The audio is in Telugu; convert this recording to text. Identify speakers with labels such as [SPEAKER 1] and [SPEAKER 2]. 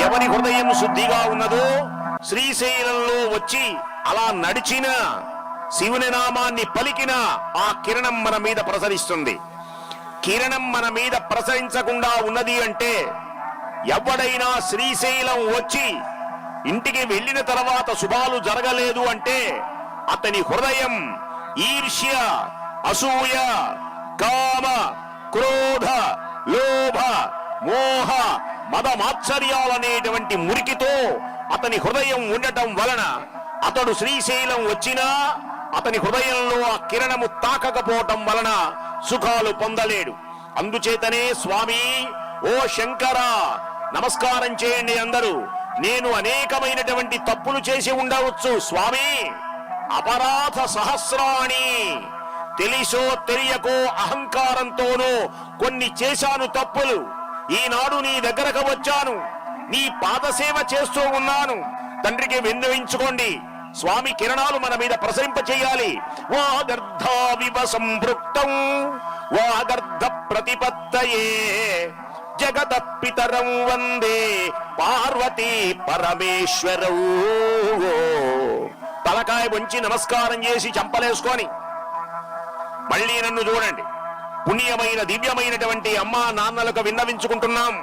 [SPEAKER 1] ఎవరి హృదయం శుద్ధిగా ఉన్నదో శ్రీశైలంలో వచ్చి అలా నడిచిన శివుని నామాన్ని పలికిన ఆ కిరణం మన మీద ప్రసరిస్తుంది. కిరణం మన మీద ప్రసరించకుండా ఉన్నది అంటే ఎవడైనా శ్రీశైలం వచ్చి ఇంటికి వెళ్ళిన తర్వాత శుభాలు జరగలేదు అంటే అతని హృదయం ఈర్ష్య, అసూయ, కామ, క్రోధ, లోభ, మోహ, మదమాత్సర్యాలనేటువంటి మురికితో అతని హృదయం ఉండటం వలన అతడు శ్రీశైలం వచ్చినా అతని హృదయంలో ఆ కిరణము తాకకపోవటం వలన సుఖాలు పొందలేడు. అందుచేతనే స్వామి, ఓ శంకర, నమస్కారం చేయండి అందరూ. నేను అనేకమైనటువంటి తప్పులు చేసి ఉండవచ్చు స్వామి. అపరాధ సహస్రాణి, తెలిసో తెలియకో అహంకారంతోనో కొన్ని చేశాను తప్పులు. ఈనాడు నీ దగ్గరకు వచ్చాను, నీ పాదసేవ చేస్తూ ఉన్నాను. తండ్రికి విన్నవించుకోండి. స్వామి కిరణాలు మన మీద ప్రసరింప చేయాలి. వాగర్ధావివ సంపృక్తం వాగర్ధ ప్రతిపత్తయే జగత పితరం వందే పార్వతీ పరమేశ్వరౌ. తలకాయ వంచి నమస్కారం చేసి చంపలేసుకొని మళ్ళీ నన్ను చూడండి. పుణ్యమైన దివ్యమైనటువంటి అమ్మా నాన్నలకు విన్నవించుకుంటున్నాం.